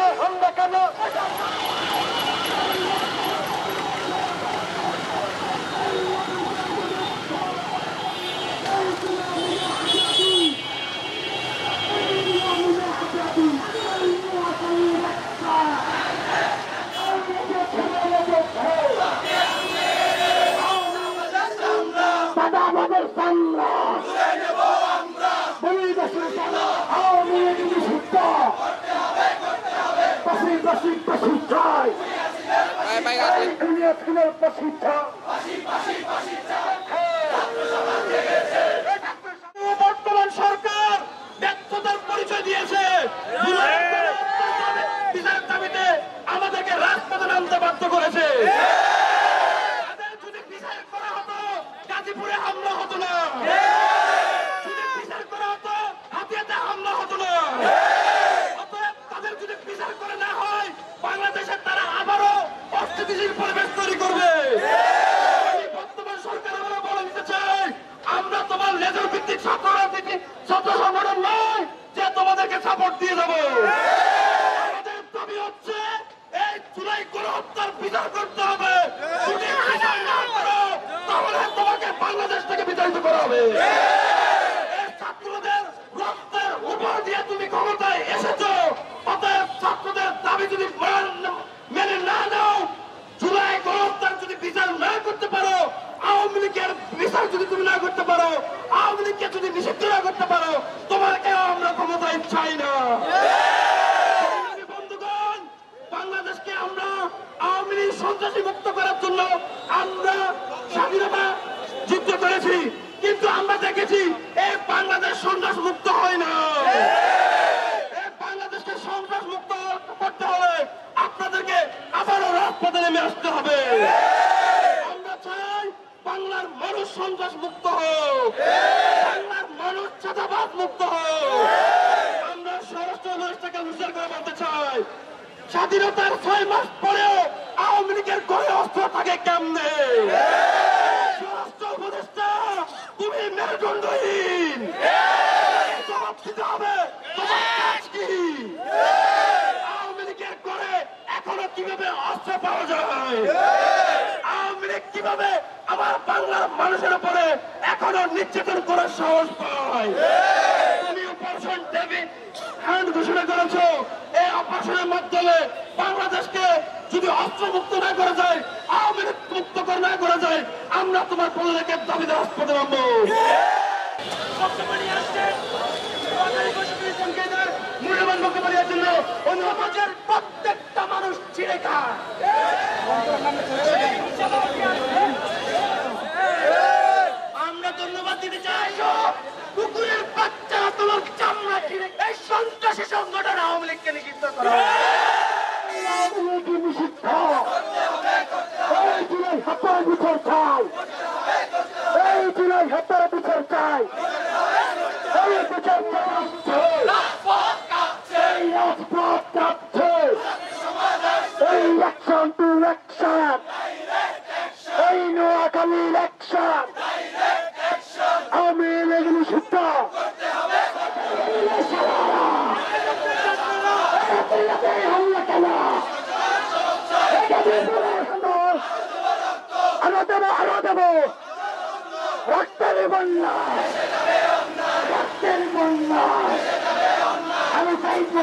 রাজপথে হামলা কেন? বর্তমান সরকার ব্যর্থতার পরিচয় দিয়েছে। বিচারের দাবিতে আমাদেরকে রাজপথে নামতে বাধ্য করেছে। যদি বিচার করা হতো গাজীপুরে হামলা হতো না, যদি বিচার করা হতো হাতিয়াতে হামলা হতো না। অতএব তাদের যদি বিচার করে না হয় বাংলাদেশের তারা আবারও অস্থিতিশীল পরিবেশ তৈরি করবে। বর্তমান সরকার আমরা বলে দিতে চাই, আমরা তোমার লেজার ভিত্তিক ছাত্র সংগঠন নয় যে তোমাদেরকে সাপোর্ট দিয়ে যাবো। আমাদের দাবি হচ্ছে এই জুলাই গণহত্যার বিচার করতে হবে। যদি বিচার না করো তাহলে তোমাকে বাংলাদেশ থেকে বিতাড়িত করা হবে। ছাত্রদের রক্তের উপর দিয়ে তুমি ক্ষমতায় এসেছো, অতএব ছাত্রদের দাবি যদি মেনে না নাও, জুলাই গণহত্যার যদি বিচার না করতে পারো, আওয়ামী লীগের বিচার যদি তুমি না করতে পারো, আওয়ামী লীগকে যদি নিষিদ্ধ না করতে পারো, তোমাকেও আমরা ক্ষমতায় চাই না। বন্ধুগণ, বাংলাদেশকে আমরা আওয়ামী লীগ সন্ত্রাসী মুক্ত করার জন্য আমরা স্বাধীনতা যুদ্ধ করেছি, কিন্তু আমরা দেখেছি এই বাংলাদেশ সন্ত্রাস মুক্ত হয় না। বাংলাদেশকে সন্ত্রাস মুক্ত করতে হলে আপনাদেরকে আবারও রাজপথে নেমে আসতে হবে। আমরা চাই বাংলার মানুষ সন্ত্রাস মুক্ত হোক, বাংলার মানুষ চাঁদাবাজ মুক্ত হোক। আমরা স্বরাষ্ট্র উপদেষ্টাকে হুঁশিয়ার করে বলতে চাই, স্বাধীনতার 6 মাস পরেও আওয়ামী লীগের ঘরে অস্ত্র থাকে কেমনে? স্বরাষ্ট্র উপদেষ্টা, তুমি মেরুদণ্ডহীন, জবাব দিতে হবে। তোমার কাজ কি? আওয়ামী লীগের ঘরে এখনো কিভাবে অস্ত্র পাওয়া যায়? আওয়ামী লীগ কিভাবে আমার বাংলার মানুষের উপরে এখনো নির্যাতন করার সাহস পায়? তুমি অপারেশন ডেভিড হ্যান্ড ঘোষণা করেছো। এই অপারেশনের মাধ্যমে বাংলাদেশকে যদি অস্ত্র মুক্ত না করা যায়, আওয়ামী লীগ মুক্ত না করা যায়, আমরা তোমার পদত্যাগের দাবিতে রাজপথে নামবো। মূল্যবান বক্তব্য দেওয়ার জন্য অনুবাদের প্রত্যেকটা মানুষ ছিঁড়ে খায়। আমরা ধন্যবাদ দিতে চাই কুকুরের বাচ্চা তোমার চামড়া ছিঁড়ে এই সন্ত্রাসী সংগঠন আওয়ামী লীগকে নিষিদ্ধ করা। নিষিদ্ধ এই জুলাই হত্যার বিচার চাই, এই জুলাই হত্যার বিচার চাই, এই বিচার এই অ্যাকশন টু অ্যাকশন, এই নোয়াখালী অ্যাকশন, আওয়ামী লীগ নিষিদ্ধ। আরো দেব রক্তের বন্যা, রক্তের বন্যা। আমি চাইব